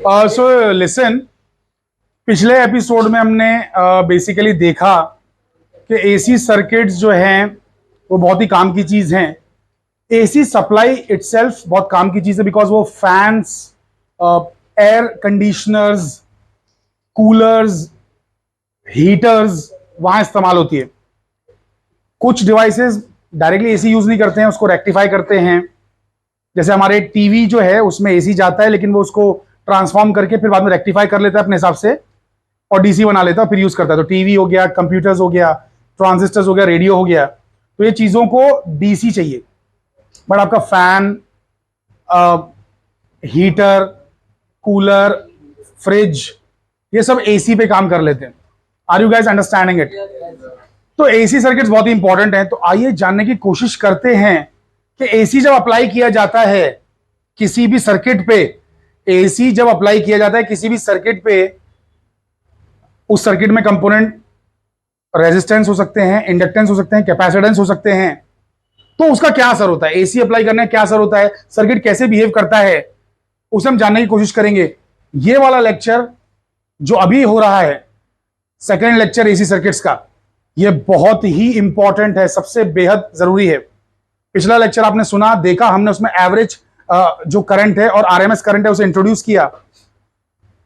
So listen, पिछले episode में हमने बेसिकली देखा कि एसी सर्किट्स जो हैं वो बहुत ही काम की चीज हैं। एसी सप्लाई इटसेल्फ बहुत काम की चीज है, बिकॉज वो fans, air conditioners, coolers, heaters वहां इस्तेमाल होती है। कुछ डिवाइसेस डायरेक्टली एसी यूज नहीं करते हैं, उसको रेक्टिफाई करते हैं। जैसे हमारे टीवी जो है उसमें एसी जाता है, लेकिन वो उसको ट्रांसफॉर्म करके फिर बाद में रेक्टिफाई कर लेता है अपने हिसाब से और डीसी बना लेता है, फिर यूज करता है। तो टीवी हो गया, कंप्यूटर्स हो गया, ट्रांजिस्टर्स हो गया, रेडियो हो गया, तो ये चीजों को डीसी चाहिए। बट आपका फैन, हीटर, कूलर, फ्रिज, ये सब एसी पे काम कर लेते हैं। Are you guys understanding it? तो एसी सर्किट्स बहुत ही इंपॉर्टेंट हैं। तो आइए जानने की कोशिश करते हैं कि एसी जब अप्लाई किया जाता है किसी भी सर्किट पे, एसी जब अप्लाई किया जाता है किसी भी सर्किट पे, उस सर्किट में कंपोनेंट रेजिस्टेंस हो सकते हैं, इंडक्टेंस हो सकते हैं, कैपेसिटेंस हो सकते हैं। तो उसका क्या असर होता है, एसी अप्लाई करने का क्या असर होता है, सर्किट कैसे बिहेव करता है, उसे हम जानने की कोशिश करेंगे। ये वाला लेक्चर जो अभी हो रहा है, सेकेंड लेक्चर एसी सर्किट्स का, ये बहुत ही इंपॉर्टेंट है, सबसे बेहद जरूरी है। पिछला लेक्चर आपने सुना, देखा, हमने उसमें एवरेज जो करंट है और आरएमएस करंट है उसे इंट्रोड्यूस किया।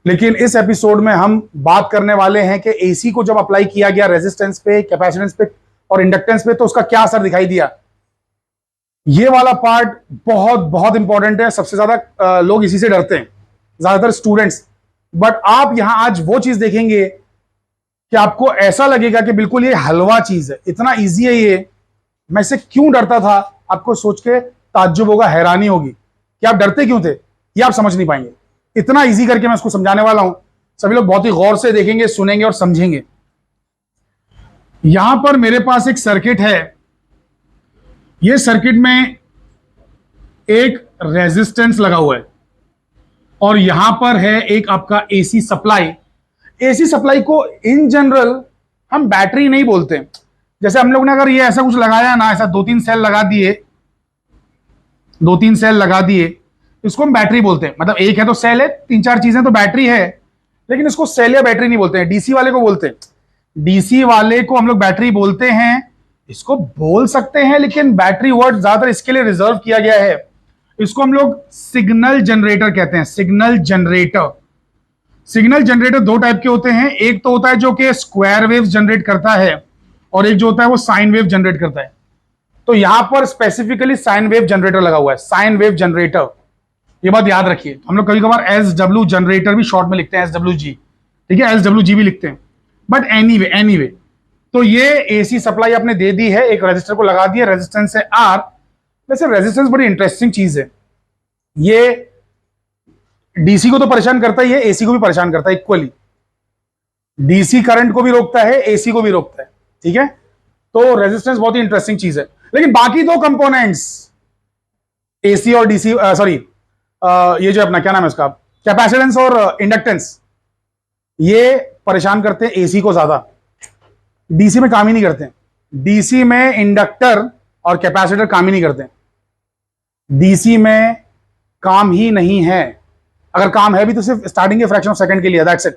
लेकिन इस एपिसोड में हम बात करने वाले हैं कि एसी को जब अप्लाई किया गया रेजिस्टेंस पे, कैपेसिटेंस पे और इंडक्टेंस पे, तो उसका क्या असर दिखाई दिया। ये वाला पार्ट बहुत बहुत इंपॉर्टेंट है। सबसे ज्यादा लोग इसी से डरते हैं, ज्यादातर स्टूडेंट्स। बट आप यहां आज वो चीज देखेंगे कि आपको ऐसा लगेगा कि बिल्कुल ये हलवा चीज है, इतना ईजी है ये, मैं इससे क्यों डरता था। आपको सोच के ताज्जुब होगा, हैरानी होगी कि आप डरते क्यों थे, ये आप समझ नहीं पाएंगे। इतना इजी करके मैं इसको समझाने वाला हूं, सभी लोग बहुत ही गौर से देखेंगे, सुनेंगे और समझेंगे। यहां पर मेरे पास एक सर्किट है। ये सर्किट में एक रेजिस्टेंस लगा हुआ है और यहां पर है एक आपका एसी सप्लाई। एसी सप्लाई को इन जनरल हम बैटरी नहीं बोलते। जैसे हम लोग ने अगर ये ऐसा कुछ लगाया ना, ऐसा दो तीन सेल लगा दिए, इसको हम बैटरी बोलते हैं। मतलब एक है तो सेल है, तीन चार चीजें तो बैटरी है, लेकिन इसको सेल या बैटरी नहीं बोलते हैं, डीसी वाले को बोलते हैं। डीसी वाले को हम लोग बैटरी बोलते हैं, इसको बोल सकते हैं, लेकिन बैटरी वर्ड ज्यादातर इसके लिए रिजर्व किया गया है। इसको हम लोग सिग्नल जनरेटर कहते हैं। सिग्नल जनरेटर दो टाइप के होते हैं। एक तो होता है जो कि स्क्वायर वेव जनरेट करता है और एक जो होता है वो साइन वेव जनरेट करता है। तो यहां पर स्पेसिफिकली साइन वेव जनरेटर लगा हुआ है, साइन वेव जनरेटर। ये बात याद रखिए। हम लोग कभी कभार एसडब्ल्यू जनरेटर भी शॉर्ट में लिखते हैं, एसडब्ल्यू जी, ठीक है, एसडब्ल्यू जी भी लिखते हैं। बट एनीवे तो ये एसी सप्लाई आपने दे दी है, एक रजिस्टर को लगा दिया, रेजिस्टेंस है आर। वैसे रेजिस्टेंस बड़ी इंटरेस्टिंग चीज है। ये डीसी को तो परेशान करता ही है, एसी को भी परेशान करता है इक्वली। डीसी करंट को भी रोकता है, एसी को भी रोकता है, ठीक है। तो रेजिस्टेंस बहुत ही इंटरेस्टिंग चीज है। लेकिन बाकी दो कंपोनेंट्स, एसी और डीसी, सॉरी, ये जो अपना क्या नाम है उसका, कैपेसिटेंस और इंडक्टेंस, ये परेशान करते हैं एसी को ज्यादा। डीसी में काम ही नहीं करते। डीसी में इंडक्टर और कैपेसिटर काम ही नहीं करते। डीसी में काम ही नहीं है। अगर काम है भी तो सिर्फ स्टार्टिंग के फ्रैक्शन ऑफ सेकंड के लिए, that's it,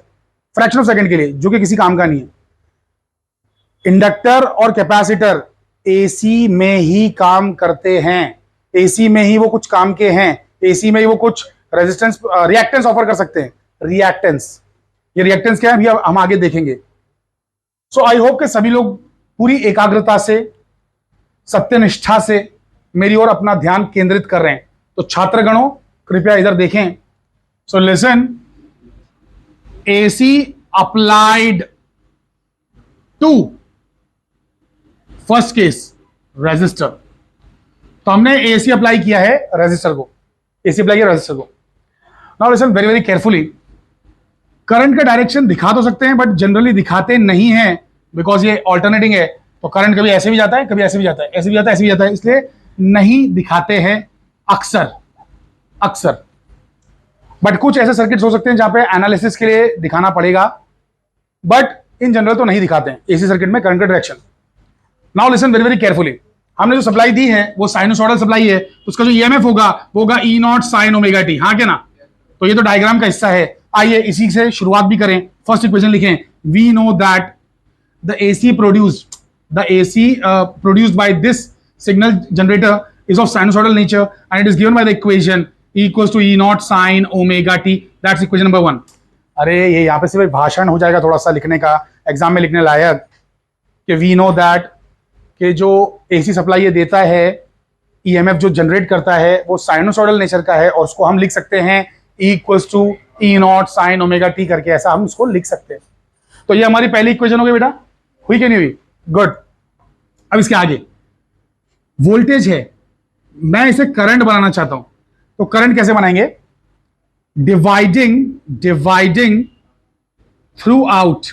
fraction of second के लिए, जो कि किसी काम का नहीं है। इंडक्टर और कैपेसिटर एसी में ही काम करते हैं, एसी में ही वो कुछ काम के हैं, एसी में ही वो कुछ रेजिस्टेंस, रिएक्टेंस ऑफर कर सकते हैं। रिएक्टेंस, ये रिएक्टेंस क्या है अभी हम आगे देखेंगे। सो आई होप कि सभी लोग पूरी एकाग्रता से, सत्यनिष्ठा से मेरी ओर अपना ध्यान केंद्रित कर रहे हैं। तो छात्रगणों कृपया इधर देखें। So listen, AC applied to first case resistor. तो हमने एसी अप्लाई किया है रेजिस्टर को, एसी अप्लाई किया रेजिस्टर को। Now listen very very carefully. Current का डायरेक्शन दिखा तो सकते हैं, बट जनरली दिखाते नहीं है, बिकॉज ये ऑल्टरनेटिंग है। तो करंट कभी ऐसे भी जाता है, कभी ऐसे भी जाता है, ऐसे भी जाता है, ऐसे भी जाता है, इसलिए नहीं दिखाते हैं अक्सर। बट कुछ ऐसे सर्किट्स हो सकते हैं जहां पे एनालिसिस के लिए दिखाना पड़ेगा, बट इन जनरल तो नहीं दिखाते हैं एसी सर्किट में करंट का direction. Now listen very very carefully. हमने जो सप्लाई दी है वो साइनोसॉइडल सप्लाई है, उसका जो ईएमएफ होगा वो होगा ई नॉट साइन ओमेगा टी। हाँ क्या ना, तो ये तो डायग्राम का हिस्सा है। आइए इसी से शुरुआत भी करें। फर्स्ट इक्वेशन लिखें, we know that the AC produced by this signal generator is of sinusoidal nature and it is given by the equation E equals to E naught sin omega t. That's equation number 1. अरे ये यहाँ पे सिर्फ भाषण हो जाएगा थोड़ा सा लिखने का, एग्जाम में लिखने लायक, कि वी नो दैट कि जो एसी सप्लाई ये देता है, ईएमएफ जो जनरेट करता है वो साइनोसॉइडल नेचर का है और उसको हम लिख सकते हैं E equals to E naught sine omega t करके, ऐसा हम उसको लिख सकते हैं। तो ये हमारी पहली इक्वेशन हो गई बेटा, हुई कि नहीं हुई? गुड। अब इसके आगे वोल्टेज है, मैं इसे करंट बनाना चाहता हूं, तो करंट कैसे बनाएंगे? Dividing throughout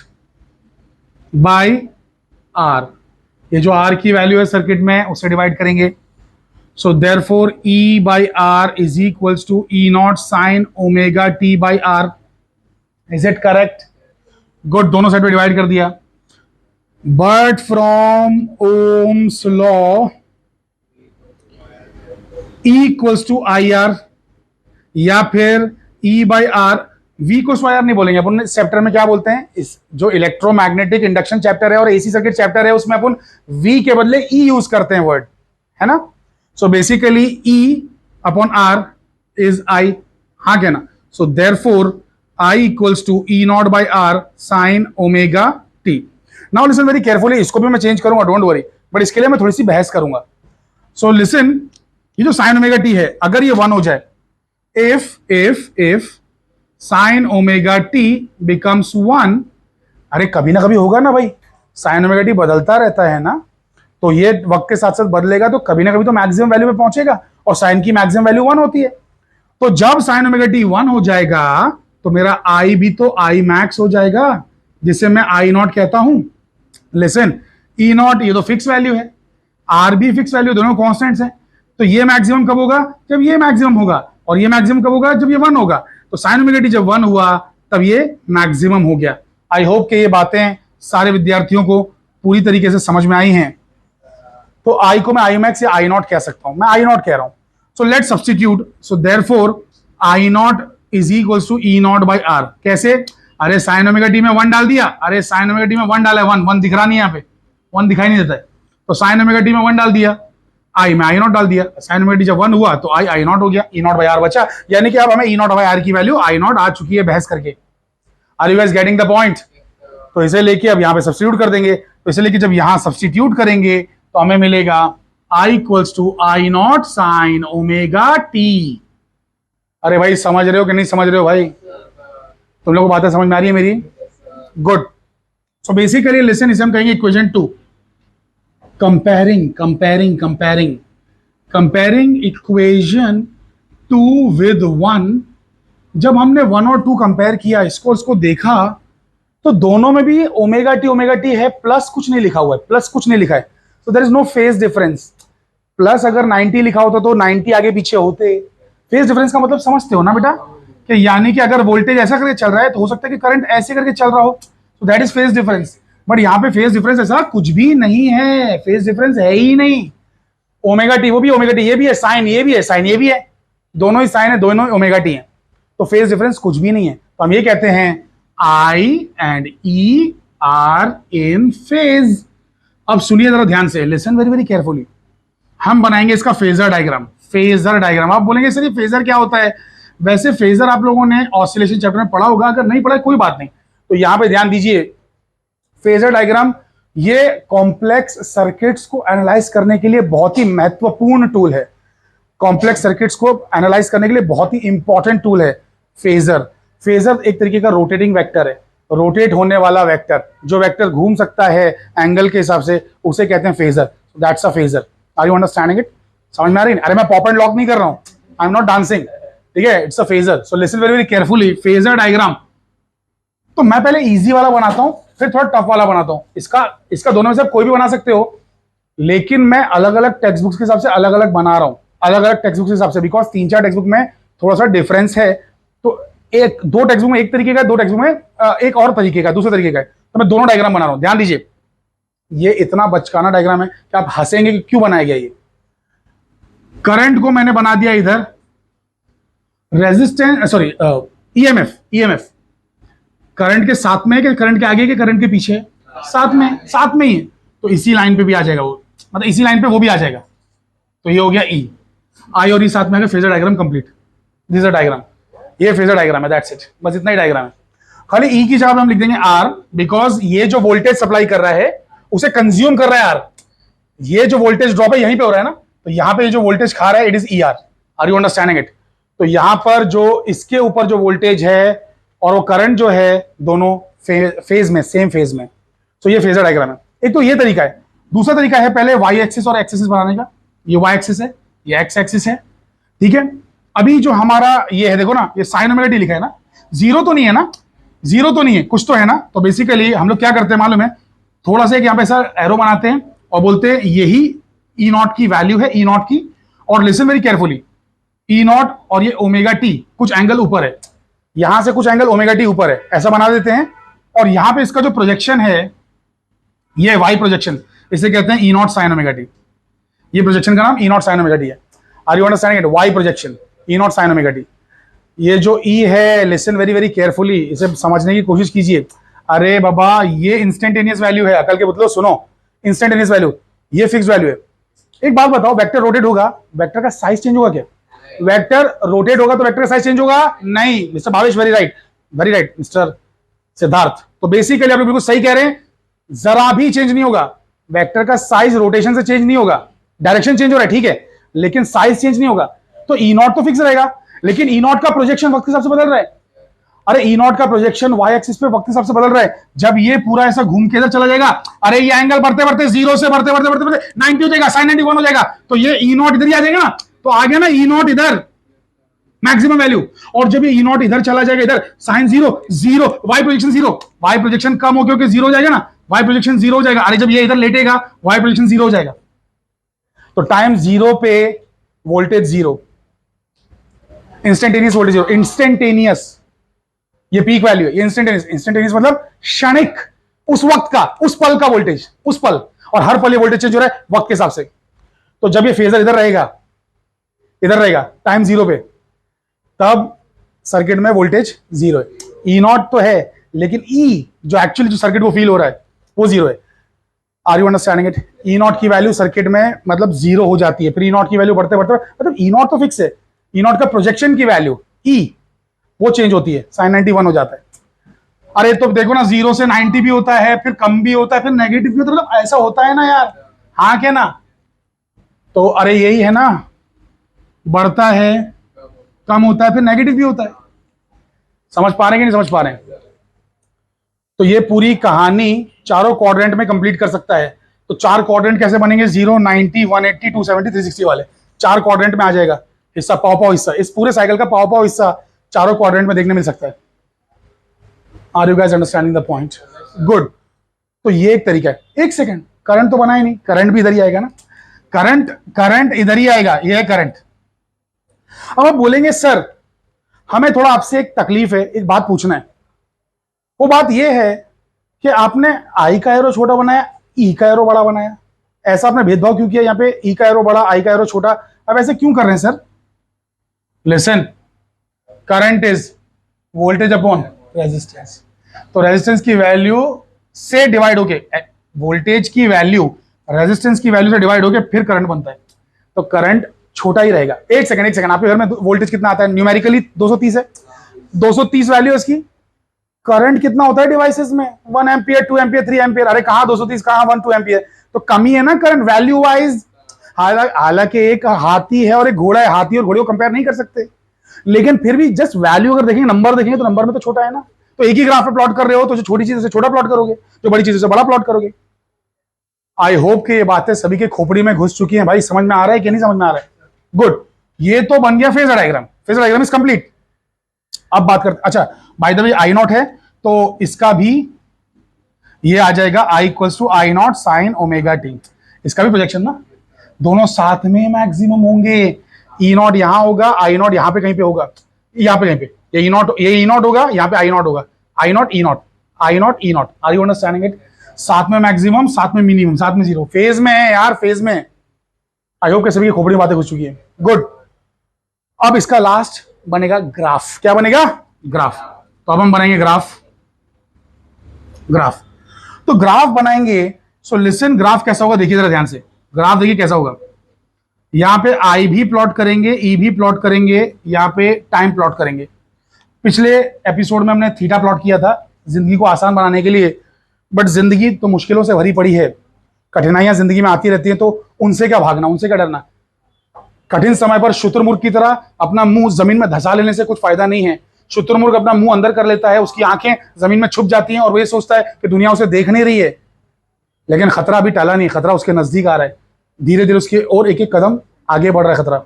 by R. ये जो आर की वैल्यू है सर्किट में उससे डिवाइड करेंगे। So therefore E by R is equals to E naught sine omega t by R. Is it correct? Good, दोनों साइड पे डिवाइड कर दिया। But from Ohm's law E equals to I R, या फिर E by are, V को I R नहीं बोलेंगे अपन, इस चैप्टर में क्या बोलते हैं, इस जो इलेक्ट्रोमैग्नेटिक इंडक्शन चैप्टर है और एसी सर्किट चैप्टर है उसमें अपन V के बदले E यूज करते हैं वर्ड, है ना। So basically E upon R is I, हाँ क्या ना। So therefore I equals to E not by R sine omega t. Now listen very carefully, इसको भी मैं चेंज करूंगा, डोंट वरी, बट इसके लिए मैं थोड़ी सी बहस करूंगा। सो लिसन, ये जो साइन ओमेगा टी है अगर ये 1 हो जाए, if sign omega T becomes 1, अरे कभी ना कभी होगा ना भाई, साइन ओमेगा टी बदलता रहता है ना, तो ये वक्त के साथ साथ बदलेगा तो कभी ना कभी तो मैक्सिमम वैल्यू पे पहुंचेगा और साइन की मैक्सिमम वैल्यू 1 होती है। तो जब साइन ओमेगा टी 1 हो जाएगा तो मेरा आई भी तो आई मैक्स हो जाएगा, जिसे मैं आई नॉट कहता हूं। लिसन, ई नॉट ये तो फिक्स वैल्यू है, आर भी फिक्स वैल्यू, दोनों कॉन्स्टेंट्स हैं। तो ये मैक्सिमम कब होगा? जब ये मैक्सिमम होगा, और ये मैक्सिमम कब होगा? जब ये 1 होगा। तो साइन ओमेगा टी जब 1 हुआ तब ये मैक्सिमम हो गया। आई होप कि ये बातें सारे विद्यार्थियों को पूरी तरीके से समझ में आई हैं। तो आई को मैं आई मैक्स या आई नॉट कह सकता हूं, मैं आई नॉट कह रहा हूं। So let substitute, so therefore I not is equals to E not by R. कैसे? अरे साइन ओमेगा टी में 1 डाल दिया, अरे साइन ओमेगा टी में 1 डाला है, 1 दिख रहा नहीं, यहाँ पे 1 दिखाई नहीं देता है, तो साइन ओमेगा टी में 1 डाल दिया, आई में आई नॉट डाल दिया, साइन ओमेगा टी जब 1 हुआ तो आई नॉट हो गया, ई नॉट बाई आर बचा। यानी कि अब हमें ई नॉट बाई आर की वैल्यू आई नॉट आ चुकी है बहस करके। Are you guys getting the point? तो इसे लेके अब यहां पे सब्स्टिट्यूट कर देंगे। तो इसे लेके जब यहां सब्स्टिट्यूट करेंगे तो हमें मिलेगा I equals to I not sine omega t. अरे भाई समझ रहे हो कि नहीं समझ रहे हो भाई? तुम लोगों को बातें समझ में आ रही है मेरी? गुड। सो बेसिकली लिसन, इसे हम कहेंगे इक्वेशन 2। Comparing equation 2 with 1। जब हमने 1 और 2 कंपेयर किया, इसको देखा, तो दोनों में भी ओमेगा टी है, प्लस कुछ नहीं लिखा हुआ है, प्लस कुछ नहीं लिखा है, तो there is no phase difference. Plus अगर 90 लिखा होता तो 90 आगे पीछे होते। फेज डिफरेंस का मतलब समझते हो ना बेटा, कि यानी कि अगर वोल्टेज ऐसा करके चल रहा है तो हो सकता है कि करंट ऐसे करके चल रहा हो, तो that is phase difference. But यहाँ पे फेज डिफरेंस ऐसा कुछ भी नहीं है, फेज डिफरेंस है ही नहीं। ओमेगा टी वो भी ओमेगा टी, ये भी है, साइन ये भी है, साइन ये भी है, दोनों ही साइन है, दोनों ओमेगा टी है, तो फेज डिफरेंस कुछ भी नहीं है। तो हम ये कहते हैं I and E are in phase. अब सुनिए जरा ध्यान से, लिसन वेरी वेरी केयरफुली। हम बनाएंगे इसका फेजर डायग्राम। फेजर डायग्राम, आप बोलेंगे सर ये फेजर क्या होता है? वैसे फेजर आप लोगों ने ऑसिलेशन चैप्टर में पढ़ा होगा, अगर नहीं पढ़ा कोई बात नहीं, तो यहां पे ध्यान दीजिए। फेजर डायग्राम ये कॉम्प्लेक्स सर्किट्स को एनालाइज करने के लिए बहुत ही महत्वपूर्ण टूल है। कॉम्प्लेक्स सर्किट्स को एनालाइज करने के लिए बहुत ही इंपॉर्टेंट टूल है फेजर। फेजर एक तरीके का रोटेटिंग वेक्टर है, रोटेट होने वाला वेक्टर, जो वेक्टर घूम सकता है एंगल के हिसाब से, उसे कहते हैं phasor. That's a phasor. Are you understanding it? समझ में आ रही है? अरे मैं पॉप एंड लॉक नहीं कर रहा हूं, आई एम नॉट डांसिंग, ठीक है? It's a phasor. So listen very very carefully. Phasor diagram तो मैं पहले इजी वाला बनाता हूं, फिर थोड़ा टफ वाला बनाता हूं। इसका दोनों में से कोई भी बना सकते हो, लेकिन मैं अलग अलग टेक्स्ट बुक्स के हिसाब से अलग अलग बना रहा हूं, अलग अलग टेक्स्ट बुक के हिसाब से, बिकॉज 3-4 टेक्स्ट बुक में थोड़ा सा डिफरेंस है। तो एक दो टेक्स्ट बुक में एक तरीके का, दो टेक्स्ट बुक में एक और तरीके का, दूसरे तरीके का है, तो मैं दोनों डायग्राम बना रहा हूं। ध्यान दीजिए, ये इतना बचकाना डायग्राम है कि आप हंसेंगे कि क्यों बनाया गया ये। करंट को मैंने बना दिया इधर, रेजिस्टेंस सॉरी ईएमएफ करंट के साथ में है कि करंट के आगे के करंट के पीछे? साथ में ही है, तो इसी लाइन पे भी आ जाएगा वो, मतलब इसी लाइन पे वो भी आ जाएगा। तो ये हो गया ई, आई और ई साथ में आ गया, phasor diagram complete. This is diagram, ये फेजर डायग्राम है, दैट्स इट, बस इतना ही डायग्राम है। खाली ई की जगह हम लिख देंगे आर, बिकॉज ये जो वोल्टेज सप्लाई कर रहा है उसे कंज्यूम कर रहा है आर। ये जो वोल्टेज ड्रॉप है यहीं पे हो रहा है ना, तो यहां पे जो वोल्टेज खा रहा है it is E R. Are you understanding it? तो यहां पर जो इसके ऊपर जो वोल्टेज है और वो करंट जो है दोनों फेज में, सेम फेज में। तो ये फेजर डायग्राम है। एक तो ये तरीका है। दूसरा तरीका है पहले वाई एक्सिस और एक्स एक्सिस बनाने का। ये वाई एक्सिस है, ये एक्स एक्सिस है, ठीक है। अभी जो हमारा ये है, देखो ना, ये साइन ओमेगा टी लिखा है ना, जीरो तो नहीं है ना, जीरो तो नहीं है, कुछ तो है ना। तो बेसिकली हम लोग क्या करते हैं मालूम है, थोड़ा सा यहां पे ऐसा एरो बनाते हैं और बोलते हैं यही ई नॉट की वैल्यू है, ई नॉट की। और listen very carefully, E not और ये ओमेगा टी कुछ एंगल ऊपर है, यहां से कुछ एंगल ओमेगा टी ऊपर है, ऐसा बना देते हैं। और यहां पे इसका जो प्रोजेक्शन है ये वाई प्रोजेक्शन, इसे कहते हैं E not sine omega t. ये प्रोजेक्शन का नाम E not sine omega T है। Are you understanding it? Y projection, E not sine omega t. ये जो ई है, लिसन वेरी वेरी केयरफुली, इसे समझने की कोशिश कीजिए। अरे बाबा, ये इंस्टेंटेनियस वैल्यू है, अकल के मतलब सुनो, इंस्टेंटेनियस वैल्यू, ये फिक्स वैल्यू है। एक बात बताओ, वेक्टर रोटेट होगा, वेक्टर का साइज चेंज होगा क्या? वेक्टर रोटेट होगा तो वेक्टर का साइज चेंज होगा? नहीं। Mister Bhavesh, very right mister Siddharth. तो बेसिकली आप लोग बिल्कुल सही कह रहे हैं, जरा भी चेंज नहीं होगा। वेक्टर का साइज रोटेशन से चेंज नहीं होगा, डायरेक्शन चेंज हो रहा है, ठीक है, लेकिन साइज चेंज नहीं होगा। तो ई नॉट तो फिक्स रहेगा, लेकिन ई नॉट का प्रोजेक्शन वक्त के हिसाब से बदल रहा है। अरे ई नॉट का प्रोजेक्शन वाई एक्सिस पे वक्त के हिसाब से बदल रहा है। जब ये पूरा ऐसा घूम के इधर चला जाएगा, अरे ये एंगल बढ़ते बढ़ते जीरो से बढ़ते बढ़ते बढ़ते बढ़ते 90 हो जाएगा, साइन 91 हो जाएगा, तो ये ई नॉट इधर ही आ जाएगा ना। तो आ गया ना ई नॉट इधर मैक्सिमम वैल्यू। और जब ये ई नॉट इधर चला जाएगा, इधर sine zero, Y projection zero, Y projection कम हो क्योंकि जीरो हो जाएगा ना, वाई प्रोजेक्शन जीरो हो जाएगा। अरे जब ये इधर लेटेगा वाई प्रोजेक्शन जीरो हो जाएगा। तो टाइम जीरो पे voltage zero, instantaneous voltage zero, instantaneous, ये पीक वैल्यू है, ये इंस्टेंटेनियस। इंस्टेंटेनियस मतलब क्षणिक, उस वक्त का, उस पल का वोल्टेज, उस पल। और हर पल ये वोल्टेज चेंज हो रहा है वक्त के हिसाब से। तो जब ये फेजर इधर रहेगा टाइम जीरो पे, तब सर्किट में वोल्टेज जीरो है। ई नॉट तो है, लेकिन ई जो एक्चुअली जो सर्किट को फील हो रहा है वो जीरो है। Are you understanding it? E naught की वैल्यू सर्किट में मतलब जीरो हो जाती है, फिर ई नॉट की वैल्यू बढ़ते बढ़ते, मतलब ई नॉट तो फिक्स है, ई नॉट का प्रोजेक्शन की वैल्यू ई वो चेंज होती है, साइन 91 हो जाता है। अरे तो देखो ना, जीरो से 90 भी होता है, फिर कम भी होता है, फिर नेगेटिव भी होता है, मतलब ऐसा होता है ना यार, हाँ क्या ना। तो अरे यही है ना, बढ़ता है, कम होता है, फिर नेगेटिव भी होता है। समझ पा रहे हैं कि नहीं समझ पा रहे हैं? तो ये पूरी कहानी चारों क्वाड्रेंट में कंप्लीट कर सकता है। तो चार क्वाड्रेंट कैसे बनेंगे? 0, 90, 180, 270, 360 वाले चार क्वाड्रेंट में आ जाएगा हिस्सा, पाव हिस्सा। इस पूरे साइकिल का पाव हिस्सा चारों क्वाड्रेंट में देखने मिल सकता है। Are you guys understanding the point? Good. तो ये एक तरीका है। एक सेकंड, करंट तो बना ही नहीं, करंट भी इधर ही आएगा ना, करंट इधर ही आएगा, ये है करंट। अब आप बोलेंगे सर हमें थोड़ा आपसे एक तकलीफ है, एक बात पूछना है। वो बात ये है कि आपने आई का एरो छोटा बनाया, ई का एरो बड़ा बनाया, ऐसा आपने भेदभाव क्यों किया? यहाँ पे ई का एरो बड़ा, आई का एरो छोटा, अब ऐसे क्यों कर रहे हैं sir? Listen, current is voltage upon resistance. तो रेजिस्टेंस की वैल्यू से डिवाइड होके, वोल्टेज की वैल्यू रेजिस्टेंस की वैल्यू से डिवाइड होके फिर करंट बनता है। तो करंट छोटा ही रहेगा। एक सेकंड, आपके घर में वोल्टेज कितना आता है? न्यूमेरिकली 230 है, 230 वैल्यू है इसकी। करंट कितना होता है डिवाइसेस में? 1 एम्पियर, 2 एम्पियर, 3 एम्पियर। अरे कहां 230, कहां 1, 2 एम्पियर? तो कमी है ना करंट वैल्यू वाइज। हालांकि एक हाथी है और एक घोड़ा है, हाथी और घोड़े को कंपेयर नहीं कर सकते, लेकिन फिर भी जस्ट वैल्यू अगर देखेंगे, नंबर देखेंगे, तो नंबर में तो छोटा है ना। तो एक ही ग्राफ पे प्लॉट कर रहे हो, तो जो छोटी चीज से छोटा प्लॉट करोगे, जो बड़ी चीज से बड़ा प्लॉट करोगे। आई होप कि ये बातें सभी के खोपड़ी में घुस चुकी हैं भाई। समझ में आ रहा है कि नहीं समझ में आ रहा है? गुड। ये तो बन गया phasor diagram. Phasor diagram is complete. अब बात करते, अच्छा by the way I not है तो इसका भी ये आ जाएगा I equals to I not sine omega t. इसका भी प्रोजेक्शन ना, दोनों साथ में मैक्सिमम होंगे। ई नॉट यहां होगा, आई नॉट यहां पे कहीं पे होगा, यहां पे कहीं पे, ये ई नॉट होगा, यहां पे आई नॉट होगा, I not E naught, I not E naught. Are you understanding it? साथ में मैक्सिमम, साथ में मिनिमम, साथ में जीरो, फेज में है यार, फेज में। आई होप के सभी की खोपड़ी बातें घुस चुकी है। गुड। अब इसका लास्ट बनेगा ग्राफ। क्या बनेगा? ग्राफ। तो अब हम बनाएंगे ग्राफ। ग्राफ, तो ग्राफ बनाएंगे। सो लिसन, ग्राफ कैसा होगा देखिए जरा ध्यान से। ग्राफ देखिए कैसा होगा। यहां पे आई भी प्लॉट करेंगे, ई भी प्लॉट करेंगे, यहां पे टाइम प्लॉट करेंगे। पिछले एपिसोड में हमने थीटा प्लॉट किया था जिंदगी को आसान बनाने के लिए, बट जिंदगी तो मुश्किलों से भरी पड़ी है, कठिनाइयां जिंदगी में आती रहती हैं, तो उनसे क्या भागना, उनसे क्या डरना। कठिन समय पर शुतुरमुर्ग की तरह अपना मुंह जमीन में धंसा लेने से कुछ फायदा नहीं है। शुतुरमुर्ग अपना मुंह अंदर कर लेता है, उसकी आंखें जमीन में छुप जाती हैं और वो ये सोचता है कि दुनिया उसे देख नहीं रही है, लेकिन खतरा अभी टला नहीं, खतरा उसके नजदीक आ रहा है, धीरे धीरे उसके और एक एक कदम आगे बढ़ रहा है खतरा।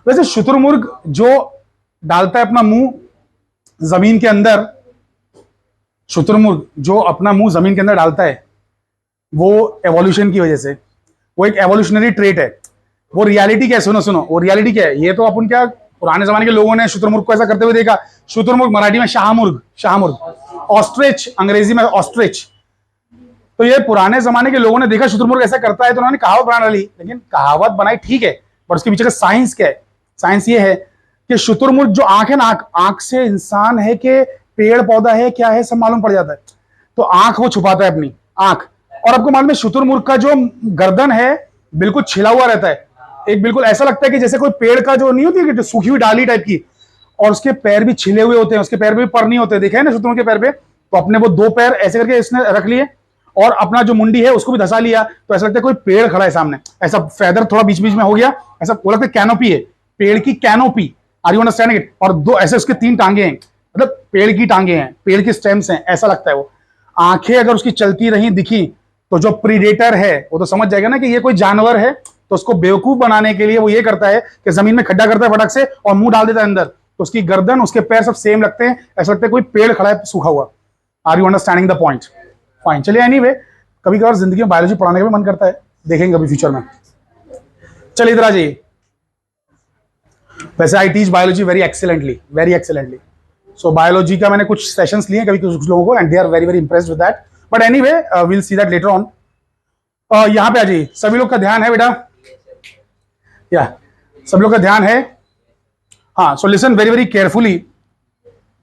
वैसे शुतुरमुर्ग जो डालता है अपना मुंह जमीन के अंदर, शुतुरमुर्ग जो अपना मुंह जमीन के अंदर डालता है, वो एवोल्यूशन की वजह से, वो एक एवोल्यूशनरी ट्रेट है। वो रियलिटी क्या है, सुनो सुनो, वो रियलिटी क्या है, ये तो अपन क्या पुराने जमाने के लोगों ने शुतुरमुर्ग को ऐसा करते हुए देखा। शुतुरमुर्ग मराठी में शाहमुर्ग, शाहमुर्ग, ऑस्ट्रिच अंग्रेजी में ऑस्ट्रिच। तो ये पुराने जमाने के लोगों ने देखा शुतुरमुर्ग ऐसा करता है, तो उन्होंने कहावत बना डाली। लेकिन कहावत बनाई ठीक है, पर उसके पीछे का साइंस क्या है? साइंस ये है कि शुतुरमुर्ग जो आंख है ना, आंख से इंसान है कि पेड़ पौधा है क्या है सब मालूम पड़ जाता है। तो आंख वो छुपाता है अपनी आंख। और आपको मालूम है शुतुरमुर्ग का जो गर्दन है बिल्कुल छिला हुआ रहता है, एक बिल्कुल ऐसा लगता है कि जैसे कोई पेड़ का जो नहीं होती है कि सूखी हुई डाली टाइप की, और उसके पैर भी छिले हुए होते हैं, उसके पैर भी पर नहीं होते, देखे है ना शुतुरमुर्ग के पैर पे। तो अपने वो दो पैर ऐसे करके इसने रख लिए और अपना जो मुंडी है उसको भी धसा लिया, तो ऐसा लगता है कोई पेड़ खड़ा है सामने, ऐसा फेदर थोड़ा बीच बीच में हो गया, ऐसा वो लगता है कैनोपी है, पेड़ की canopy. Are you understanding it? और दो ऐसे उसके तीन टांगे हैं, मतलब पेड़ की टांगे हैं, पेड़ के स्टेम्स हैं, ऐसा लगता है वो। आंखें अगर उसकी चलती रही दिखी तो जो प्रीडेटर है वो तो समझ जाएगा ना कि ये कोई जानवर है, तो उसको बेवकूफ बनाने के लिए वो ये करता है कि जमीन में खड्डा करता है फटक से और मुंह डाल देता है अंदर, तो उसकी गर्दन उसके पैर सब सेम लगते हैं, ऐसा लगता है कोई पेड़ खड़ा है सूखा हुआ। Are you understanding the point? Fine, चलिए एनीवे, कभी कभार जिंदगी में बायोलॉजी पढ़ाने का भी मन करता है, देखेंगे अभी फ्यूचर में। चलिए इधर आ जाइए। वैसे I teach biology very excellently, very excellently. So biology का मैंने कुछ सेशंस लिए कभी कुछ लोगों को, and they are very very impressed with that, but anyway we will see that later on. यहां पे आ जाइए, सभी लोग का ध्यान है बेटा? या सब लोग का ध्यान है? हाँ, so listen very very carefully.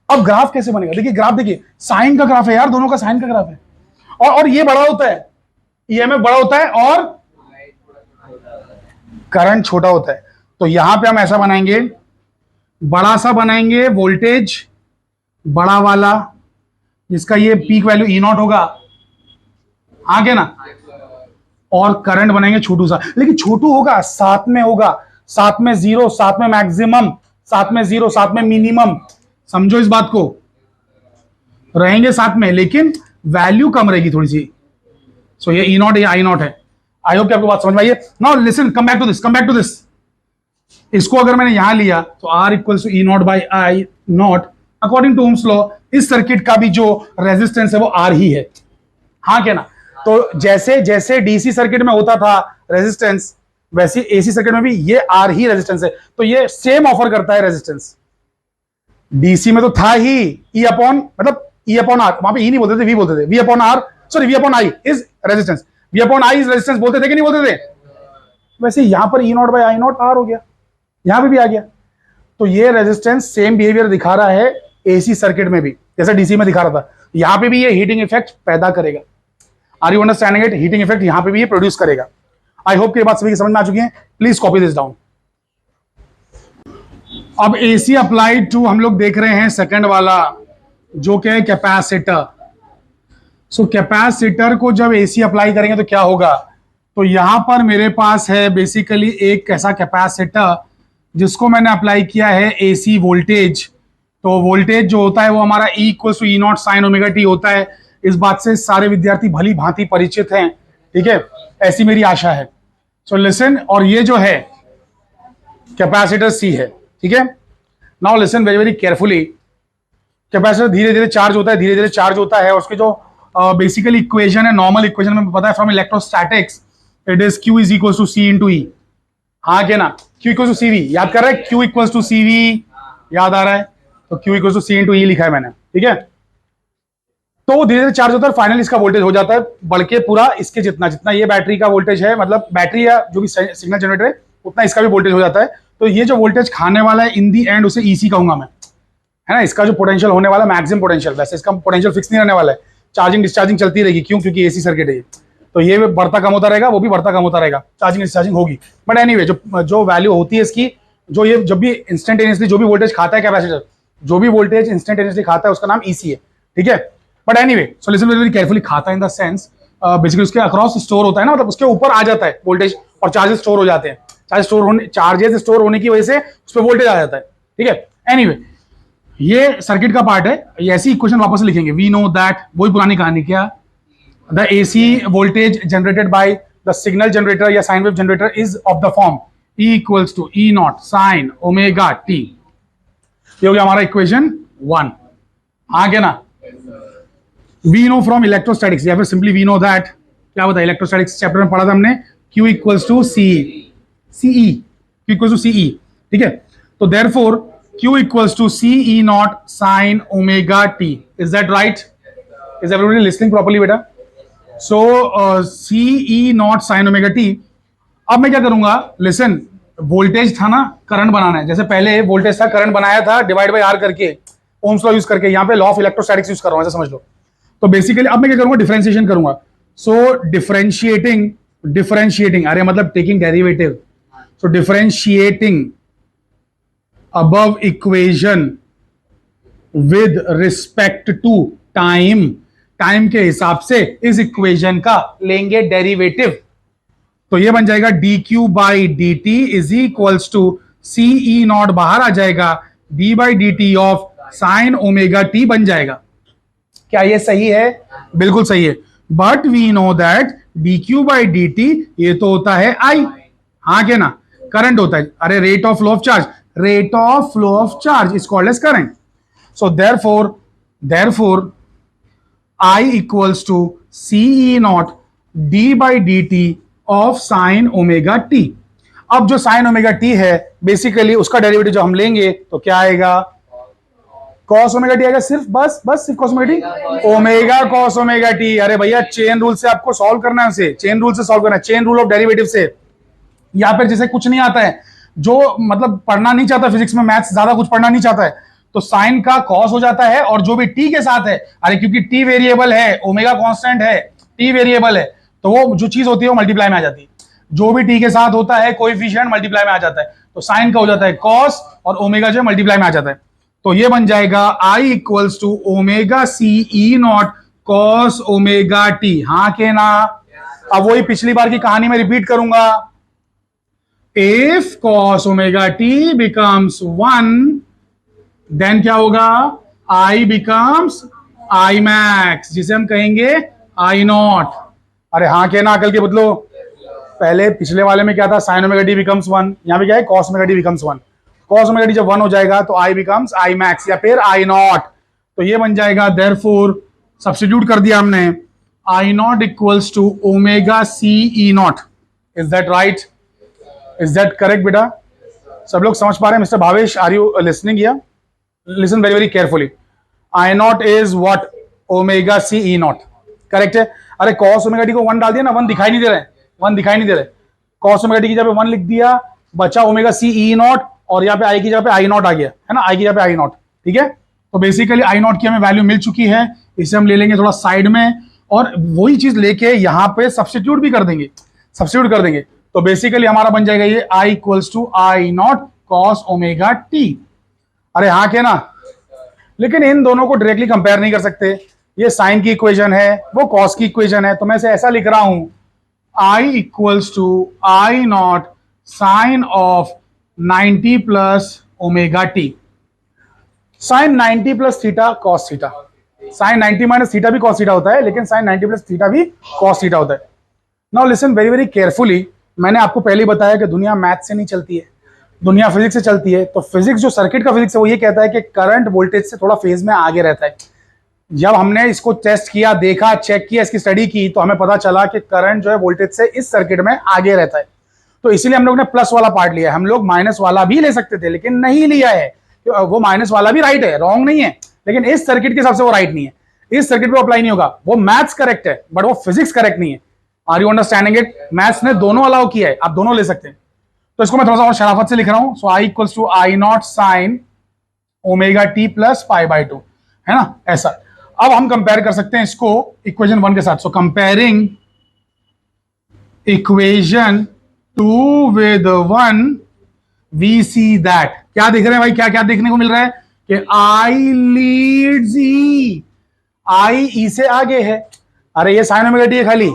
अब ग्राफ कैसे बनेगा? देखिए ग्राफ, देखिए साइन का ग्राफ है यार, दोनों का साइन का ग्राफ है, और ये बड़ा होता है, ईएमएफ बड़ा होता है और करंट छोटा होता है। तो यहां पे हम ऐसा बनाएंगे, बड़ा सा बनाएंगे वोल्टेज, बड़ा वाला, जिसका ये पीक वैल्यू ई नॉट होगा, आगे ना, और करंट बनाएंगे छोटू सा, लेकिन छोटू होगा साथ में, होगा साथ में जीरो, साथ में मैक्सिमम, साथ में जीरो, साथ में मिनिमम। समझो इस बात को, रहेंगे साथ में लेकिन वैल्यू कम रहेगी थोड़ी सी। सो ये ई नॉट, ये आई नॉट है। आई होप कि आपको बात समझ में आई है। Now listen, come back to this, come back to this. इसको अगर मैंने यहां लिया तो R equals to E not by I naught, according to Ohm's law इस सर्किट का भी जो रेजिस्टेंस है वो आर ही है, हाँ क्या ना? तो जैसे जैसे डीसी सर्किट में होता था रेजिस्टेंस, वैसे एसी सर्किट में भी ये आर ही रेजिस्टेंस है। तो ये सेम ऑफर करता है रेजिस्टेंस। डीसी में तो था ही ई अपॉन, मतलब ई अपॉन आर, वहां पे ई नहीं बोलते थे, वी बोलते थे, V upon R, sorry V upon I is resistance, V upon I is resistance बोलते थे कि नहीं बोलते थे? वैसे यहां पर E not by I naught R हो गया, यहां पे भी आ गया। तो ये रेजिस्टेंस सेम बिहेवियर दिखा रहा है एसी सर्किट में भी, जैसा डीसी में दिखा रहा था। यहां पे भी ये हीटिंग इफेक्ट पैदा करेगा। Are you understanding it? Heating effect यहां पे भी ये प्रोड्यूस करेगा। आई होप कि ये बात सभी की समझ में आ चुकी है। Please copy this down. अब एसी अप्लाइड टू हम लोग देख रहे हैं सेकंड वाला, जो कि है कैपेसिटर। सो कैपेसिटर को जब एसी अप्लाई करेंगे तो क्या होगा? तो यहां पर मेरे पास है बेसिकली एक ऐसा कैपेसिटर जिसको मैंने अप्लाई किया है एसी वोल्टेज। तो वोल्टेज जो होता है वो हमारा E equal to E not sine omega t होता है। इस बात से सारे विद्यार्थी भली भांति परिचित हैं, ठीक है, ऐसी मेरी आशा है। सो लिसन, और ये जो है कैपेसिटर C है, ठीक है। Now listen very very carefully. Capacitor धीरे धीरे चार्ज होता है, धीरे धीरे चार्ज होता है। उसके जो बेसिकली इक्वेशन है, नॉर्मल इक्वेशन में पता है from electrostatics, it is Q is equal to C into E, हाँ क्या ना? Q इक्वल टू CV, याद कर रहा है? Q इक्वल टू CV याद आ रहा है? तो Q equal to C into E लिखा है मैंने, ठीक है। तो वो धीरे धीरे चार्ज होता है, फाइनली इसका वोल्टेज हो जाता है बढ़ के पूरा इसके जितना, जितना ये बैटरी का वोल्टेज है, मतलब बैटरी या जो भी सिग्नल जनरेटर है उतना इसका भी वोल्टेज हो जाता है। तो ये जो वोल्टेज खाने वाला है इन दी एंड उसे ईसी कहूंगा मैं, है ना। इसका जो पोटेंशियल होने वाला मैक्सिमम पोटेंशियल, वैसे इसका पोटेंशियल फिक्स नहीं रहने वाला है, चार्जिंग डिस्चार्जिंग चलती रहेगी, क्यों, क्योंकि एसी सर्किट है ये। तो ये बढ़ता कम होता रहेगा, वो भी बढ़ता कम होता रहेगा, चार्जिंग डिस्चार्जिंग होगी। बट एनीवे जो वैल्यू होती है इसकी, जो ये जब भी इंस्टेंटेनियसली जो भी वोल्टेज खाता है कैपेसिटर, जो भी वोल्टेज इंस्टेंटेनियसली खाता है उसका नाम ईसी है, ठीक है। But anyway so listen very carefully, खाता इन द सेंस बेसिकली उसके अक्रॉस स्टोर होता है ना, मतलब उसके ऊपर आ जाता है वोल्टेज और चार्जेस स्टोर हो जाते हैं। चार्जेस स्टोर होने की वजह से उस पर वोल्टेज आ जाता है, ठीक है। एनीवे ये सर्किट का पार्ट है। ये ऐसी इक्वेशन वापस से लिखेंगे, वी नो दैट, वही पुरानी कहानी, क्या, the AC voltage generated by the signal generator या sine wave generator is of the form E equals to E naught sine omega t. ये हो गया हमारा इक्वेशन 1। आगे ना, वी नो फ्रॉम इलेक्ट्रोस्टैटिक्स, या फिर सिंपली वी नो दैट, क्या बताया, इलेक्ट्रोस्टैटिक्स चैप्टर में पढ़ा था हमने, Q equals to CE, Q equals to CE, ठीक है। तो therefore Q equals to CE naught sine omega t. Is that right? Is everybody listening properly बेटा? So CE naught sine omega t. अब मैं क्या करूंगा, लिसन, वोल्टेज था ना, करंट बनाना है। जैसे पहले वोल्टेज था, करंट बनाया था डिवाइड बाय आर करके, ओम्स लॉ यूज करके, यहाँ पे लॉ ऑफ इलेक्ट्रोस्टैटिक्स यूज कर रहा हूं, ऐसा समझ लो। तो बेसिकली अब मैं क्या करूंगा, डिफरेंशिएशन करूंगा। सो डिफरेंशिएटिंग, अरे मतलब taking derivative, so differentiating above equation with respect to time, time के हिसाब से इस इक्वेशन का लेंगे डेरिवेटिव। तो ये बन जाएगा dq by d t is equals to CE naught, बाहर आ जाएगा d by d t of sine omega t बन जाएगा। क्या ये सही है? बिल्कुल सही है। But we know that dq by d t ये तो होता है I, हाँ के ना, करंट होता है। अरे rate of flow of charge, rate of flow of charge is called as current. So therefore I equals to CE naught d by dt of sin omega t. अब जो sin omega t है basically उसका derivative जो हम लेंगे तो क्या आएगा, cos omega t आएगा, सिर्फ सिर्फ cos omega t, omega cos omega t। अरे भैया चेन रूल से आपको सॉल्व करना है, उसे चेन रूल से सॉल्व करना है, चेन रूल ऑफ डेरिवेटिव से। या फिर जैसे कुछ नहीं आता है, जो मतलब पढ़ना नहीं चाहता फिजिक्स में, मैथ्स ज्यादा कुछ पढ़ना नहीं चाहता है, तो साइन का कॉस हो जाता है, और जो भी टी के साथ है, अरे क्योंकि टी वेरिएबल है, ओमेगा कांस्टेंट है, टी वेरिएबल है, तो वो जो चीज होती है वो मल्टीप्लाई में आ जाती है। जो भी टी के साथ होता है कोएफिशिएंट मल्टीप्लाई में आ जाता है, तो साइन का हो जाता है कॉस और ओमेगा जो मल्टीप्लाई में आ जाता है। तो ये बन जाएगा I equals to omega C E naught cos omega t, हाँ के ना। अब वही पिछली बार की कहानी में रिपीट करूंगा, if cos omega t becomes 1 then क्या होगा, I becomes I max, जिसे हम कहेंगे I नॉट। अरे हाँ के ना, अकल के बदलो, पहले पिछले वाले में क्या था, sin omega t becomes 1, यहां पे क्या है, cos omega t becomes 1। cos omega t जब 1 हो जाएगा तो I becomes I max या फिर I नॉट। तो ये बन जाएगा, therefore सब्स्टिट्यूट कर दिया हमने, I not equals to omega C E not. Is that right? Is that correct बेटा? सब लोग समझ पा रहे हैं? Mister Bhavesh, are you listening? या listen very very carefully. I not is what, omega C E not, correct है। अरे कॉस ओमेगा टी को 1 डाल दिया ना, 1 दिखाई नहीं दे रहा है, 1 दिखाई नहीं दे रहा है। कॉस ओमेगा टी की जगह पे 1 लिख दिया, बचा ओमेगा सी ई नॉट, और यहाँ पे आई की जगह पे आई नॉट आ गया, है ना, आई की जगह पे आई नॉट, ठीक है। तो बेसिकली आई नॉट की हमें वैल्यू मिल चुकी है, इसे हम ले लेंगे थोड़ा साइड में, और वही चीज लेके यहाँ पे सब्स्टिट्यूट भी कर देंगे, सब्स्टिट्यूट कर देंगे। तो बेसिकली हमारा बन जाएगा ये I equals to I naught cos omega t. अरे हाँ के ना, लेकिन इन दोनों को डायरेक्टली कंपेयर नहीं कर सकते, ये साइन की इक्वेशन है, वो कॉस की इक्वेशन है, तो मैं इसे ऐसा लिख रहा हूं, I equals to I not sine of 90 plus omega t. Sine 90 plus theta cos theta, sine 90 minus theta भी कॉस थीटा होता है, लेकिन साइन 90 प्लस थीटा भी कॉस थीटा होता है। Now listen very very carefully, मैंने आपको पहले ही बताया कि दुनिया मैथ से नहीं चलती है, दुनिया फिजिक्स से चलती है। तो फिजिक्स, जो सर्किट का फिजिक्स है, वो ये कहता है कि करंट वोल्टेज से थोड़ा फेज में आगे रहता है। जब हमने इसको टेस्ट किया, देखा, चेक किया, इसकी स्टडी की, तो हमें पता चला कि करंट जो है वोल्टेज से इस सर्किट में आगे रहता है। तो इसीलिए हम लोग ने प्लस वाला पार्ट लिया है। हम लोग माइनस वाला भी ले सकते थे, लेकिन नहीं लिया है। तो वो माइनस वाला भी राइट है, रॉन्ग नहीं है, लेकिन इस सर्किट के हिसाब से वो राइट नहीं है, इस सर्किट पे अप्लाई नहीं होगा। वो मैथ्स करेक्ट है, बट वो फिजिक्स करेक्ट नहीं है। Are you understanding it? Maths ने दोनों अलाउ किया है, आप दोनों ले सकते हैं। तो इसको मैं थोड़ा सा और शराफत से लिख रहा हूं. So I equals to I not sine omega T plus pi by two, है ना, ऐसा. अब हम कंपेयर कर सकते हैं इसको इक्वेशन 1 के साथ. So comparing equation 2 with 1 we see that. क्या देख रहे हैं भाई, क्या क्या देखने को मिल रहा है कि आई लीड्स ई, आई ई से आगे है. अरे ये साइन ओमेगा टी है खाली,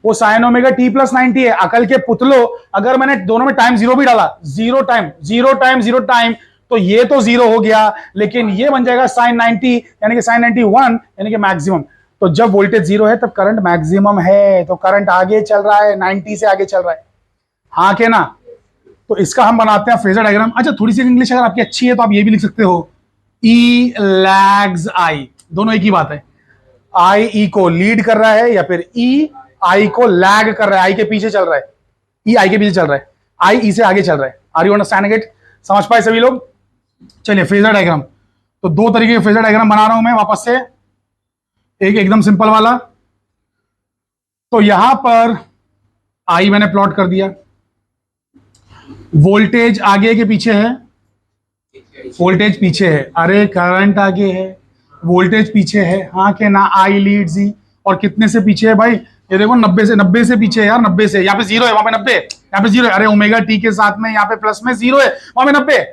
वो साइन ओमेगा टी प्लस 90 है. अकल के पुतलो, अगर मैंने दोनों में टाइम जीरो भी डाला, zero time zero time zero time, तो ये तो जीरो हो गया, लेकिन ये बन जाएगा साइन 90, यानी कि साइन 91, यानी कि मैक्सिमम. तो जब वोल्टेज जीरो है तब करंट मैक्सिमम है, तो करंट आगे चल रहा है, 90 से आगे चल रहा है. हाँ के ना. तो इसका हम बनाते हैं फेजर डायग्राम. अच्छा, थोड़ी सी इंग्लिश अगर आपकी अच्छी है तो आप ये भी लिख सकते हो, ई लैग्स आई. दोनों एक ही बात है. आई ई को लीड कर रहा है या फिर ई आई को लैग कर रहा है, आई के पीछे चल रहा है, ई आई के पीछे चल रहा है, आई ई से आगे चल रहा है. Are you understanding it? समझ पाए सभी लोग? चलिए फेजर डायग्राम. तो दो तरीके के फेजर डायग्राम बना रहा हूं मैं वापस से. एक एकदम सिंपल वाला. तो यहां पर आई मैंने प्लॉट कर दिया, वोल्टेज आगे के पीछे है, वोल्टेज पीछे है. अरे करंट आगे है, वोल्टेज पीछे है. हाँ के ना. आई लीड्स ई. और कितने से पीछे है भाई? ये देखो 90 से पीछे है यार. 90 से. यहाँ पे जीरो है, वहां पे 90, यहाँ पे जीरो है. अरे ओमेगा टी के साथ में यहाँ पे प्लस में जीरो है, वहां पे 90,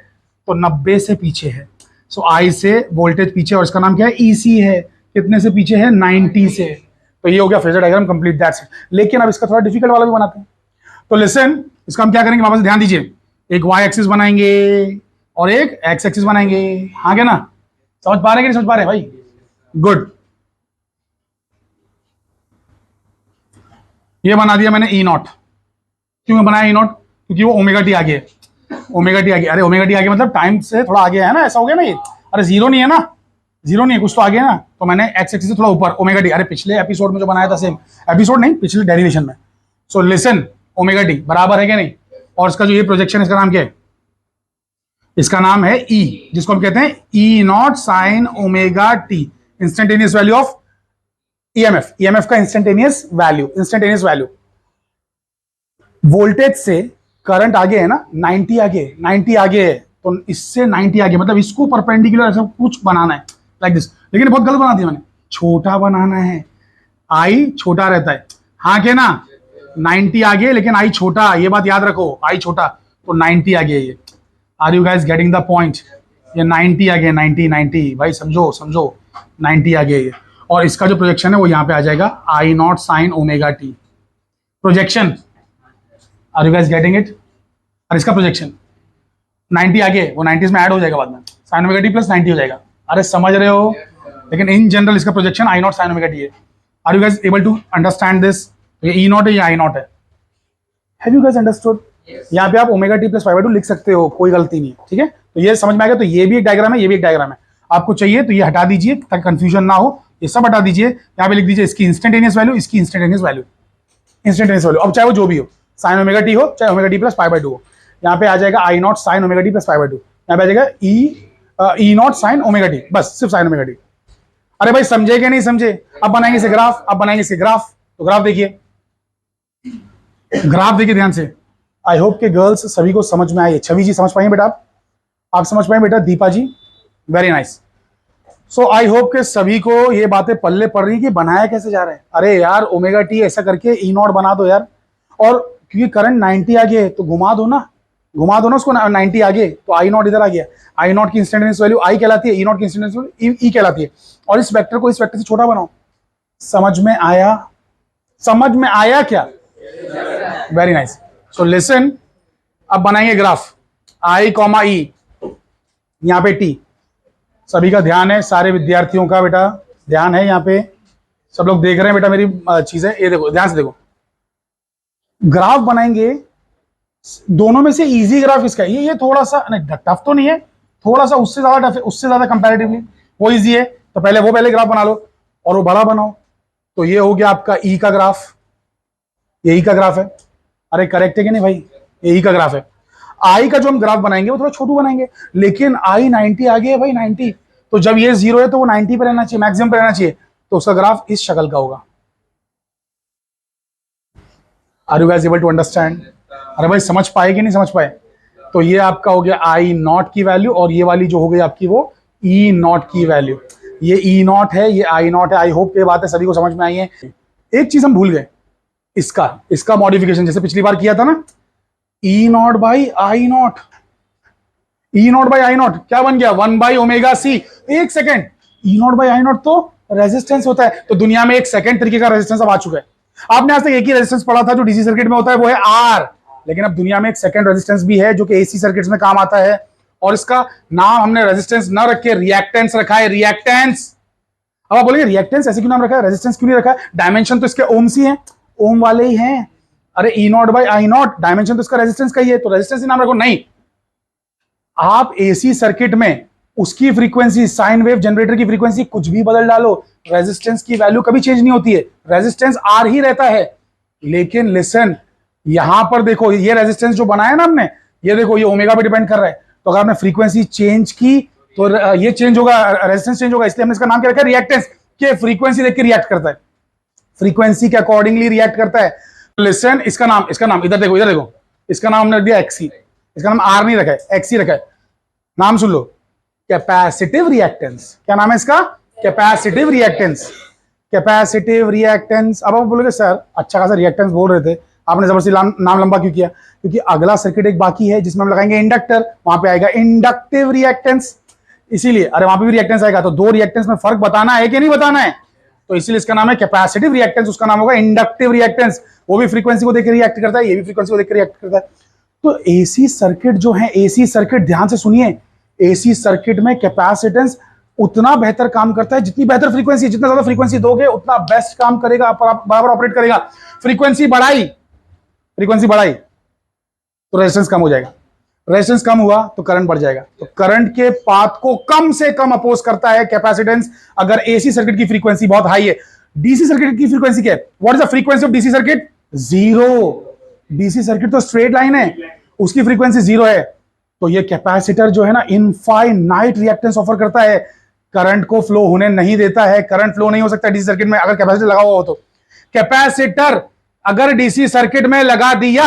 तो 90 से पीछे है. सो आई से वोल्टेज पीछे, और इसका नाम क्या है? ईसी है. कितने से पीछे है? 90 से. तो ये हो गया phasor diagram complete, that's it. लेकिन अब इसका थोड़ा डिफिकल्ट वाला भी बनाते हैं. तो लिसन, इसका हम क्या करेंगे, वापस ध्यान दीजिए. एक वाई एक्सिस बनाएंगे और एक एक्स एक्सिस बनाएंगे. हाँ क्या ना. समझ पा रहे हैं कि नहीं समझ पा रहे भाई? गुड. ये बना दिया मैंने ई नॉट. क्यों बनाया ई नॉट? क्योंकि वो ओमेगा टी आगे है. ओमेगा टी आगे. अरे ओमेगा टी आगे मतलब टाइम से थोड़ा आगे है ना, ऐसा हो गया ना ये. अरे जीरो नहीं है ना, जीरो नहीं है, कुछ तो आगे है ना. तो मैंने एक्स एक्सिस से थोड़ा ऊपर ओमेगा टी. अरे पिछले एपिसोड में जो बनाया था, सेम एपिसोड नहीं, पिछले डेरिवेशन में. सो लिसन, ओमेगा टी बराबर है क्या नहीं? और इसका जो ये प्रोजेक्शन है, इसका नाम क्या है? इसका नाम है ई, जिसको हम कहते हैं E not sine omega T, instantaneous value of EMF. EMF का instantaneous value, instantaneous value. Voltage से करंट आगे है ना, 90 आगे, 90 आगे है. तो इससे 90 आगे मतलब इसको परपेंडिकुलर ऐसा कुछ बनाना है, लाइक दिस. लेकिन बहुत गलत बना दिया मैंने. छोटा बनाना है, आई छोटा रहता है. हाँ के ना. 90 आगे लेकिन आई छोटा, ये बात याद रखो. आई छोटा तो 90 आगे है ये. Are you guys getting the point? ये 90 आगे, 90 90 भाई, समझो समझो. 90 आगे ये. और इसका जो प्रोजेक्शन है वो यहाँ पे आ जाएगा, I not sine omega T. Projection, are you guys getting it? और इसका प्रोजेक्शन 90 आगे, वो 90 में ऐड हो जाएगा बाद में, साइन ओमेगा टी प्लस 90 हो जाएगा. अरे समझ रहे हो? लेकिन इन जनरल इसका projection I not sine omega T है. Are you guys able to understand this? ये ई नॉट है, ये आई नॉट है. Have you guys understood? यहाँ पे आप ओमेगा टी प्लस 5/2 लिख सकते हो, कोई गलती नहीं. ठीक है, तो ये समझ में आ गया. तो ये भी एक डायग्राम है, ये भी एक डायग्राम है. आपको चाहिए तो ये हटा दीजिए ताकि कंफ्यूजन ना हो. ये सब हटा दीजिए, यहाँ पे लिख दीजिए इसकी इंस्टेंटेनियस वैल्यू, इसकी इंस्टेंटेनियस वैल्यू, इंस्टेंटेनियस वैल्यू. अब चाहे वो जो भी हो, साइन ओमेगा टी हो चाहे ओमेगा टी प्लस 5/2 हो. यहाँ पे आ जाएगा I not sine omega T plus 5/2. यहाँ पे आ जाएगा E not sine omega T, बस सिर्फ साइन ओमेगा टी. अरे भाई समझे क्या नहीं समझे? अब बनाएंगे इसे ग्राफ. अब बनाएंगे इसे ग्राफ. तो ग्राफ देखिए, ग्राफ देखिए ध्यान से. आई होप के गर्ल्स सभी को समझ में आई. छवि जी समझ पाएंगे बेटा? आप समझ पाए बेटा? Deepa ji very nice. So I hope के सभी को ये बातें पल्ले पड़ रही कि बनाया कैसे जा रहा है. अरे यार ओमेगा टी ऐसा करके ई नॉट बना दो यार. और क्योंकि करंट 90 आगे है तो घुमा दो ना, घुमा दो ना उसको 90 आगे. तो आई नॉट इधर आ गया. आई नॉट की इंस्टेंटेनियस वैल्यू आई कहलाती है, ई नॉट की इंस्टेंटेनियस वैल्यू ई कहलाती है. और इस वेक्टर को इस वेक्टर से छोटा बनाओ. समझ में आया? समझ में आया क्या? Very nice. सो लिसन, अब बनाएंगे ग्राफ. आई कॉमा ई, यहाँ पे टी. सभी का ध्यान है, सारे विद्यार्थियों का बेटा ध्यान है. यहाँ पे सब लोग देख रहे हैं बेटा मेरी चीजें. ये देखो ध्यान से देखो, ग्राफ बनाएंगे. दोनों में से इजी ग्राफ इसका ये थोड़ा सा नहीं टफ तो नहीं है, थोड़ा सा उससे ज्यादा टफ है, उससे ज्यादा कंपैरेटिवली वो इजी है. तो पहले ग्राफ बना लो और वो बड़ा बनाओ. तो ये हो गया आपका ई का ग्राफ. ये ई का ग्राफ है. अरे करेक्ट है कि नहीं भाई? ये ई का ग्राफ है. आई का जो हम ग्राफ बनाएंगे वो थोड़ा छोटू बनाएंगे. लेकिन आई 90 आगे है भाई, 90. तो जब ये 0 है तो वो 90 पे रहना चाहिए, मैक्सिमम पे रहना चाहिए. तो उसका ग्राफ इस शक्ल का होगा. Are you guys able to understand? अरे भाई समझ पाए कि नहीं समझ पाए? तो ये आपका हो गया आई नॉट की वैल्यू, और ये वाली जो हो गई आपकी वो ई नॉट की वैल्यू। ये ई नॉट है, ये आई नॉट है। आई होप ये बातें सभी को समझ में आई है। एक चीज हम भूल गए, इसका मॉडिफिकेशन जैसे पिछली बार किया था ना, E not by I not. E not by I not क्या बन गया? 1/ω/c। एक second, E not by I not तो रेजिस्टेंस होता है। तो दुनिया में एक सेकेंड तरीके का रेजिस्टेंस अब आ चुका है। आपने आज तक एक ही रेजिस्टेंस पढ़ा था जो डीसी सर्किट में होता है, वो है आर। लेकिन अब दुनिया में एक सेकेंड रेजिस्टेंस भी है जो कि एसी सर्किट्स में काम आता है, और इसका नाम हमने रेजिस्टेंस ना रख के रिएक्टेंस रखा है। रिएक्टेंस। अब आप बोलेंगे रिएक्टेंस ऐसे क्यों नाम रखा है, रेजिस्टेंस क्यों नहीं रखा है? डायमेंशन तो इसके ओम्स ही हैं, ओम वाले ही हैं। अरे E not by I not dimension तो इसका रेजिस्टेंस का ही है, तो रेजिस्टेंस ही नाम रखो। नहीं, आप एसी सर्किट में उसकी फ्रीक्वेंसी, साइन वेव जनरेटर की फ्रीक्वेंसी कुछ भी बदल डालो, रेजिस्टेंस की वैल्यू कभी चेंज नहीं होती है, रेजिस्टेंस आर ही रहता है। लेकिन लिसन, यहां पर देखो, ये रेजिस्टेंस जो बनाया ना हमने, ये देखो ये ओमेगा पे डिपेंड कर रहा है। तो अगर आपने फ्रीक्वेंसी चेंज की तो ये चेंज होगा, रेजिस्टेंस चेंज होगा। इसलिए हमने इसका नाम क्या रखा है? रिएक्टेंस। के फ्रीक्वेंसी देख के रिएक्ट करता है, फ्रीक्वेंसी के अकॉर्डिंगली रिएक्ट करता है। लिसन, इसका नाम इधर देखो, इधर देखो, इसका नाम हमने रख दिया एक्सी। इसका नाम आर नहीं रखा है, एक्सी रखा है। नाम सुन लो, कैपेसिटिव रिएक्टेंस। क्या नाम है इसका? Capacitive reactance. Capacitive reactance. अब आप बोलोगे सर अच्छा खासा रिएक्टेंस बोल रहे थे, आपने जबरदस्ती नाम लंबा क्यों किया? क्योंकि अगला सर्किट एक बाकी है जिसमें हम लगाएंगे इंडक्टर, वहां पे आएगा इंडक्टिव रिएक्टेंस। इसीलिए अरे वहां पे भी रिएक्टेंस आएगा, तो दो रिएक्टेंस में फर्क बताना है कि नहीं बताना है? तो इसीलिए इसका नाम है कैपेसिटिव रिएक्टेंस, उसका नाम होगा इंडक्टिव रिएक्टेंस। वो भी फ्रीक्वेंसी को देकर रिएक्ट करता है, ये भी फ्रीक्वेंसी को देकर रिएक्ट करता है। तो एसी सर्किट जो है, एसी सर्किट ध्यान से सुनिए, एसी सर्किट में कैपेसिटेंस उतना बेहतर काम करता है जितनी बेहतर फ्रीक्वेंसी, जितना ज्यादा फ्रीक्वेंसी दोगे उतना बेस्ट काम करेगा, बराबर ऑपरेट करेगा। फ्रीक्वेंसी बढ़ाई तो रेजिस्टेंस कम हो जाएगा, रेजिस्टेंस कम हुआ तो करंट बढ़ जाएगा। तो करंट के पाथ को कम से कम अपोज करता है कैपेसिटेंस, अगर एसी सर्किट की फ्रीक्वेंसी बहुत हाई है। डीसी सर्किट की फ्रीक्वेंसी क्या है? What is the frequency of DC circuit? 0। DC circuit तो स्ट्रेट लाइन है, उसकी फ्रीक्वेंसी 0 है। तो ये कैपेसिटर जो है ना, इनफाइनाइट रिएक्टेंस ऑफर करता है, करंट को फ्लो होने नहीं देता है। करंट फ्लो नहीं हो सकता डीसी सर्किट में अगर कैपेसिटर लगा हुआ हो तो। कैपेसिटर अगर डीसी सर्किट में लगा दिया,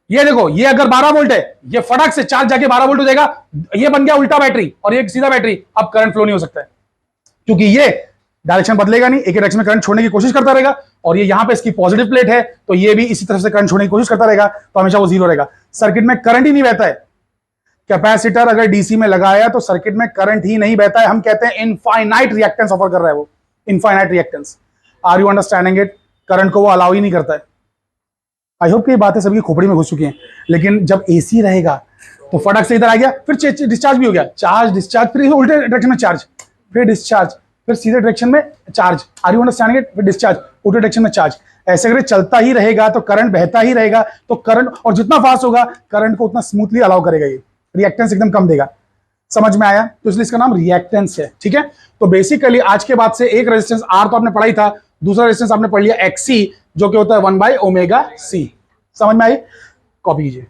ये देखो, ये अगर 12 वोल्ट है, ये फटक से चार्ज जाके 12 वोल्ट हो जाएगा, ये बन गया उल्टा बैटरी और ये सीधा बैटरी। अब करंट फ्लो नहीं हो सकता है क्योंकि ये डायरेक्शन बदलेगा नहीं, एक डायरेक्शन में करंट छोड़ने की कोशिश करता रहेगा, और ये यहां पे इसकी पॉजिटिव प्लेट है तो ये भी इसी तरफ से करंट छोड़ने की कोशिश करता रहेगा, तो हमेशा वो 0 रहेगा। सर्किट में करंट ही नहीं बहता है। कैपेसिटर अगर डीसी में लगाया तो सर्किट में करंट ही नहीं बहता है। हम कहते हैं इनफाइनाइट रिएक्टेंस ऑफर कर रहा है वो, infinite reactance. Are you understanding it? Current को वो अलाउ ही नहीं करता है। आई होप कि ये बातें सबकी खोपड़ी में घुस चुकी हैं। लेकिन जब एसी रहेगा तो फटक से इधर आ गया, फिर डिस्चार्ज भी हो गया, चार्ज डिस्चार्ज, फिर उल्टे डायरेक्शन में चार्ज, फिर डिस्चार्ज, फिर सीधे डायरेक्शन में charge. Are you understanding it? फिर डिस्चार्ज, उल्टे डायरेक्शन में चार्ज। ऐसे अगर चलता ही रहेगा तो करंट बहता ही रहेगा, तो करंट, और जितना फास्ट होगा करंट को उतना स्मूथली अलाउ करेगा, ये रिएक्टेंस एकदम कम देगा। समझ में आया? तो इसलिए इसका नाम रिएक्टेंस है। ठीक है, तो बेसिकली आज के बाद से एक रेजिस्टेंस आर तो आपने पढ़ा ही था, दूसरा रेजिस्टेंस आपने पढ़ लिया एक्सी जो कि होता है 1/ω/c। समझ में आई? कॉपी कीजिए।